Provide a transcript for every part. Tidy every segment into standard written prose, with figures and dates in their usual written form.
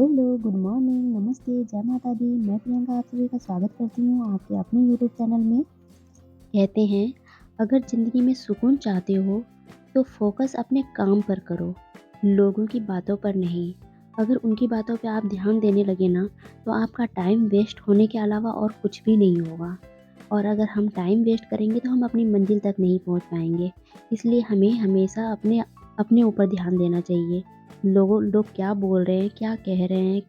Hello, good morning, नमस्ते, जय माता दी। मैं प्रियंका आप सभी का स्वागत करती हूँ आपके अपने यूट्यूब चैनल में। कहते हैं, अगर ज़िंदगी में सुकून चाहते हो, तो फ़ोकस अपने काम पर करो, लोगों की बातों पर नहीं। अगर उनकी बातों पे आप ध्यान देने लगे ना, तो आपका टाइम वेस्ट होने के अलावा और कुछ भी नहीं होगा। और अगर हम टाइम वेस्ट करेंगे, तो हम अपनी मंज़िल तक नहीं पहुँच पाएँगे। इसलिए हमें हमेशा अपने अपने ऊपर ध्यान देना चाहिए। लोग क्या बोल रहे हैं, क्या कह रहे हैं,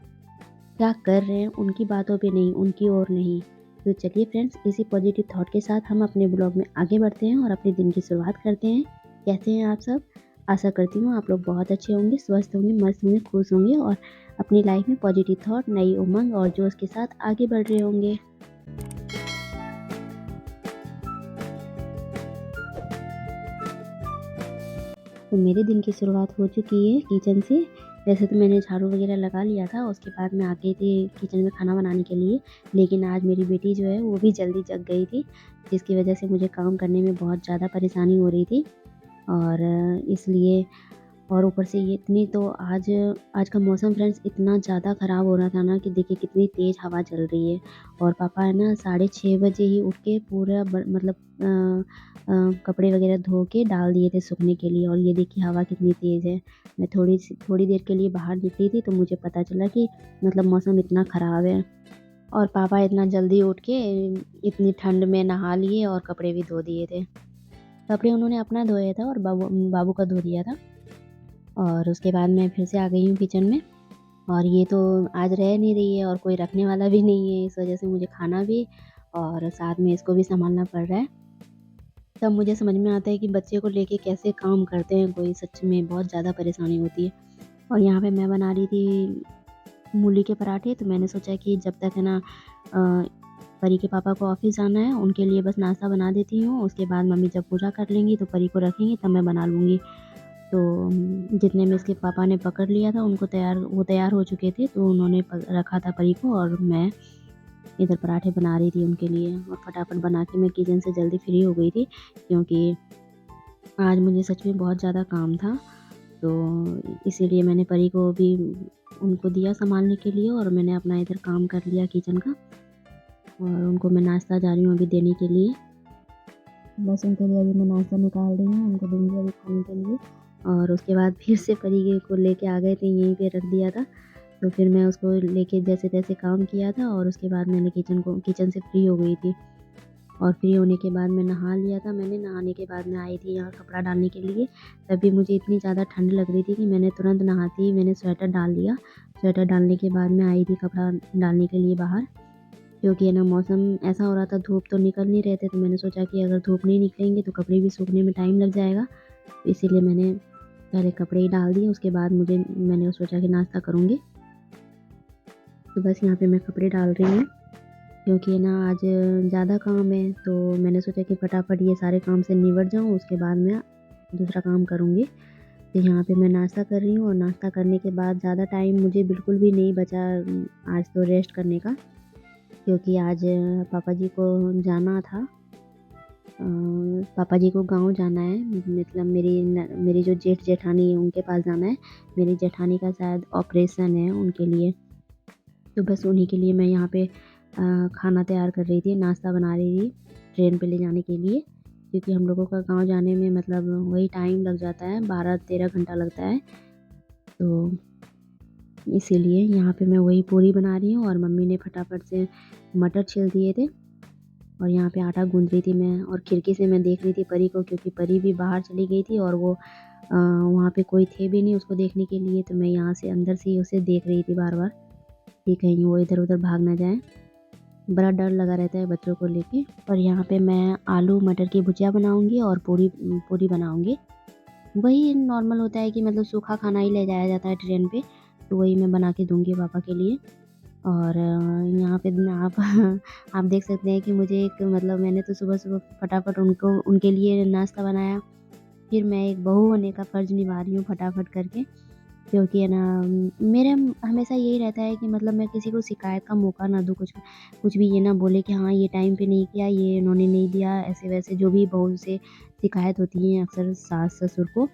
क्या कर रहे हैं, उनकी बातों पे नहीं, उनकी ओर नहीं। तो चलिए फ्रेंड्स, इसी पॉजिटिव थॉट के साथ हम अपने ब्लॉग में आगे बढ़ते हैं और अपने दिन की शुरुआत करते हैं। कैसे हैं आप सब? आशा करती हूँ आप लोग बहुत अच्छे होंगे, स्वस्थ होंगे, मस्त होंगे, खुश होंगे और अपनी लाइफ में पॉजिटिव थॉट, नई उमंग और जोश के साथ आगे बढ़ रहे होंगे। तो मेरे दिन की शुरुआत हो चुकी है किचन से। वैसे तो मैंने झाड़ू वगैरह लगा लिया था, उसके बाद मैं आ गई थी किचन में खाना बनाने के लिए। लेकिन आज मेरी बेटी जो है वो भी जल्दी जग गई थी, जिसकी वजह से मुझे काम करने में बहुत ज़्यादा परेशानी हो रही थी। और इसलिए और ऊपर से ये इतनी तो आज आज का मौसम फ्रेंड्स इतना ज़्यादा ख़राब हो रहा था ना कि देखिए कितनी तेज़ हवा चल रही है। और पापा है ना 6:30 बजे ही उठ के पूरा मतलब कपड़े वगैरह धो के डाल दिए थे सूखने के लिए। और ये देखिए हवा कितनी तेज़ है। मैं थोड़ी देर के लिए बाहर निकली थी तो मुझे पता चला कि मतलब मौसम इतना ख़राब है। और पापा इतना जल्दी उठ के इतनी ठंड में नहा लिए और कपड़े भी धो दिए थे। कपड़े उन्होंने अपना धोया था और बाबू बाबू का धो दिया था। और उसके बाद मैं फिर से आ गई हूँ किचन में। और ये तो आज रह नहीं रही है और कोई रखने वाला भी नहीं है, इस वजह से मुझे खाना भी और साथ में इसको भी सँभालना पड़ रहा है। तब मुझे समझ में आता है कि बच्चे को लेके कैसे काम करते हैं कोई, सच में बहुत ज़्यादा परेशानी होती है। और यहाँ पे मैं बना रही थी मूली के पराठे, तो मैंने सोचा कि जब तक है ना परी के पापा को ऑफ़िस जाना है, उनके लिए बस नाश्ता बना देती हूँ। उसके बाद मम्मी जब पूजा कर लेंगी तो परी को रखेंगी तब मैं बना लूँगी। तो जितने में इसके पापा ने पकड़ लिया था उनको वो तैयार हो चुके थे, तो उन्होंने रखा था परी को और मैं इधर पराठे बना रही थी उनके लिए। और फटाफट बना के मैं किचन से जल्दी फ्री हो गई थी, क्योंकि आज मुझे सच में बहुत ज़्यादा काम था। तो इसीलिए मैंने परी को भी उनको दिया सँभालने के लिए और मैंने अपना इधर काम कर लिया किचन का। और उनको मैं नाश्ता जा रही हूँ अभी देने के लिए। बस उनके लिए अभी मैं नाश्ता निकाल रही हूँ, उनको दूँगी अभी खाने के लिए। और उसके बाद फिर से परी को लेके आ गए थे, यहीं पे रख दिया था। तो फिर मैं उसको लेके जैसे-तैसे काम किया था और उसके बाद मैंने किचन से फ्री हो गई थी। और फ्री होने के बाद मैं नहा लिया था मैंने, नहाने के बाद मैं आई थी यहाँ कपड़ा डालने के लिए। तभी मुझे इतनी ज़्यादा ठंड लग रही थी कि मैंने तुरंत नहाते ही मैंने स्वेटर डाल लिया। स्वेटर डालने के बाद मैं आई थी कपड़ा डालने के लिए बाहर, क्योंकि है ना मौसम ऐसा हो रहा था, धूप तो निकल नहीं रहे थे, तो मैंने सोचा कि अगर धूप नहीं निकलेंगे तो कपड़े भी सूखने में टाइम लग जाएगा। तो इसीलिए मैंने पहले कपड़े ही डाल दिए, उसके बाद मैंने सोचा कि नाश्ता करूँगी। तो बस यहाँ पे मैं कपड़े डाल रही हूँ, क्योंकि है ना आज ज़्यादा काम है, तो मैंने सोचा कि फटाफट ये सारे काम से निपट जाऊँ, उसके बाद मैं दूसरा काम करूँगी। तो यहाँ पे मैं नाश्ता कर रही हूँ और नाश्ता करने के बाद ज़्यादा टाइम मुझे बिल्कुल भी नहीं बचा आज तो रेस्ट करने का, क्योंकि आज पापा जी को जाना था। पापा जी को गाँव जाना है, मतलब मेरी जो जेठ-जेठानी है उनके पास जाना है। मेरी जेठानी का शायद ऑपरेशन है उनके लिए। तो बस उन्हीं के लिए मैं यहाँ पे खाना तैयार कर रही थी, नाश्ता बना रही थी ट्रेन पे ले जाने के लिए, क्योंकि हम लोगों का गाँव जाने में मतलब वही टाइम लग जाता है, 12-13 घंटा लगता है। तो इसीलिए यहाँ पे मैं वही पूरी बना रही हूँ और मम्मी ने फटाफट से मटर छील दिए थे और यहाँ पे आटा गूँध रही थी मैं। और खिड़की से मैं देख रही थी परी को, क्योंकि परी भी बाहर चली गई थी और वो वहाँ पे कोई थे भी नहीं उसको देखने के लिए, तो मैं यहाँ से अंदर से ही उसे देख रही थी बार-बार कि कहीं वो इधर-उधर भाग ना जाए। बड़ा डर लगा रहता है बच्चों को लेके। और यहाँ पे मैं आलू मटर की भुजिया बनाऊँगी और पूरी पूरी बनाऊँगी। वही नॉर्मल होता है कि मतलब सूखा खाना ही ले जाया जाता है ट्रेन पे, तो वही मैं बना के दूँगी पापा के लिए। और यहाँ पे न आप आप देख सकते हैं कि मुझे एक मतलब मैंने तो सुबह-सुबह फटाफट उनके लिए नाश्ता बनाया। फिर मैं एक बहू होने का फ़र्ज़ निभा रही हूँ फटाफट करके। क्योंकि है ना मेरा हमेशा यही रहता है कि मतलब मैं किसी को शिकायत का मौका ना दूँ, कुछ कुछ भी ये ना बोले कि हाँ, ये टाइम पे नहीं किया, ये इन्होंने नहीं दिया, ऐसे-वैसे जो भी बहू से शिकायत होती है अक्सर सास-ससुर को,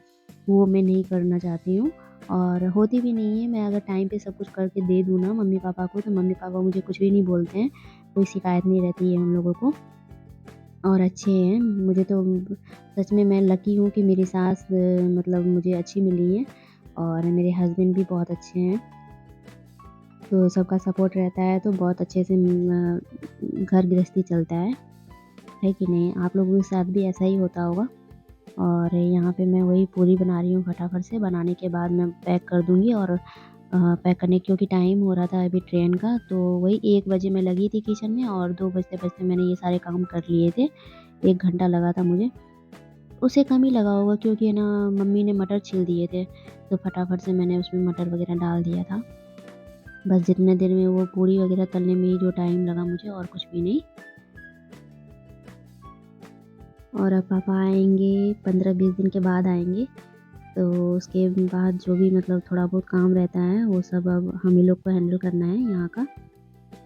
वो मैं नहीं करना चाहती हूँ। और होती भी नहीं है। मैं अगर टाइम पे सब कुछ करके दे दूँ ना मम्मी पापा को, तो मम्मी पापा मुझे कुछ भी नहीं बोलते हैं, कोई शिकायत नहीं रहती है उन लोगों को और अच्छे हैं। मुझे तो सच में मैं लकी हूँ कि मेरी सास मतलब मुझे अच्छी मिली है और मेरे हस्बैंड भी बहुत अच्छे हैं। तो सबका सपोर्ट रहता है तो बहुत अच्छे से घर गृहस्थी चलता है कि नहीं? आप लोगों के साथ भी ऐसा ही होता होगा। और यहाँ पे मैं वही पूरी बना रही हूँ फटाफट से, बनाने के बाद मैं पैक कर दूँगी और पैक करने क्योंकि टाइम हो रहा था अभी ट्रेन का, तो वही 1 बजे मैं लगी थी किचन में और 2 बजते-बजते मैंने ये सारे काम कर लिए थे। 1 घंटा लगा था मुझे। उससे कम ही लगा होगा क्योंकि है ना मम्मी ने मटर छील दिए थे, तो फटाफट से मैंने उसमें मटर वग़ैरह डाल दिया था। बस जितने देर में वो पूरी वग़ैरह तलने में ही जो टाइम लगा मुझे और कुछ भी नहीं। और अब पापा आएँगे 15-20 दिन के बाद आएँगे, तो उसके बाद जो भी मतलब थोड़ा बहुत काम रहता है वो सब अब हम ही लोग को हैंडल करना है यहाँ का,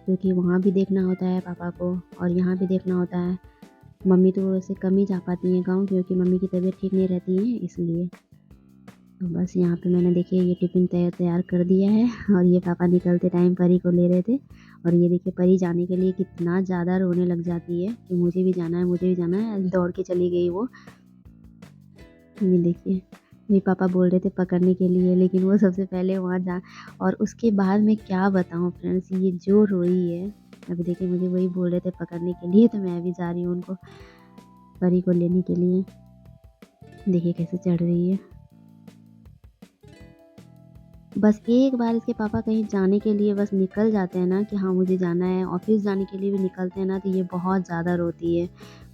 क्योंकि वहाँ भी देखना होता है पापा को और यहाँ भी देखना होता है। मम्मी तो वैसे कम ही जा पाती हैं गाँव क्योंकि मम्मी की तबीयत ठीक नहीं रहती है इसलिए। तो बस यहाँ पे मैंने देखिए ये टिफ़िन तैयार कर दिया है और ये पापा निकलते टाइम परी को ले रहे थे और ये देखिए परी जाने के लिए कितना ज़्यादा रोने लग जाती है कि मुझे भी जाना है, मुझे भी जाना है। दौड़ के चली गई वो। ये देखिए, मेरे पापा बोल रहे थे पकड़ने के लिए लेकिन वो सबसे पहले वहाँ जा और उसके बाद मैं क्या बताऊँ फ्रेंड्स ये जो रोई है, अभी देखिए मुझे वही बोल रहे थे पकड़ने के लिए तो मैं भी जा रही हूँ उनको परी को लेने के लिए। देखिए कैसे चढ़ रही है। बस एक बार इसके पापा कहीं जाने के लिए बस निकल जाते हैं ना कि हाँ, मुझे जाना है, ऑफ़िस जाने के लिए भी निकलते हैं ना तो ये बहुत ज़्यादा रोती है,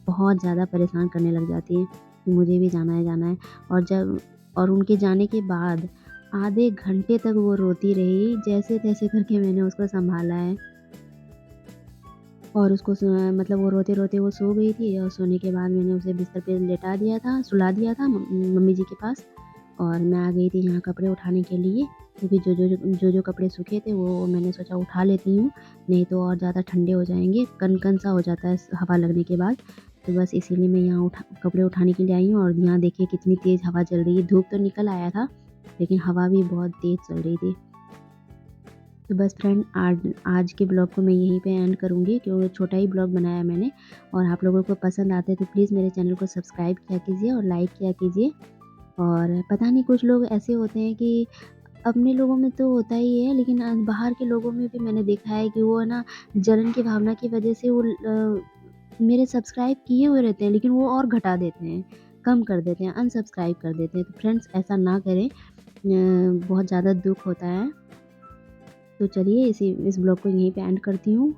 बहुत ज़्यादा परेशान करने लग जाती है कि मुझे भी जाना है और जब और उनके जाने के बाद आधे घंटे तक वो रोती रही, जैसे-तैसे करके मैंने उसको सँभाला है और उसको मतलब वो रोते-रोते वो सो गई थी और सोने के बाद मैंने उसे बिस्तर पे लेटा दिया था, सुला दिया था मम्मी जी के पास। और मैं आ गई थी यहाँ कपड़े उठाने के लिए क्योंकि जो कपड़े सूखे थे वो मैंने सोचा उठा लेती हूँ, नहीं तो और ज़्यादा ठंडे हो जाएँगे, कन-कन सा हो जाता है हवा लगने के बाद। तो बस इसीलिए मैं यहाँ कपड़े उठाने के लिए आई हूँ और यहाँ देखिए कितनी तेज़ हवा चल रही है। धूप तो निकल आया था, लेकिन हवा भी बहुत तेज़ चल रही थी। तो बस फ्रेंड आज आज के ब्लॉग को मैं यहीं पे एंड करूँगी क्योंकि छोटा ही ब्लॉग बनाया मैंने और आप लोगों को पसंद आते हैं तो प्लीज़ मेरे चैनल को सब्सक्राइब किया कीजिए और लाइक किया कीजिए। और पता नहीं कुछ लोग ऐसे होते हैं कि अपने लोगों में तो होता ही है लेकिन बाहर के लोगों में भी मैंने देखा है कि वो है ना जलन की भावना की वजह से वो मेरे सब्सक्राइब किए हुए रहते हैं लेकिन वो और घटा देते हैं, कम कर देते हैं, अनसब्सक्राइब कर देते हैं। तो फ्रेंड्स ऐसा ना करें, बहुत ज़्यादा दुःख होता है। तो चलिए इस ब्लॉग को यहीं पे एंड करती हूँ।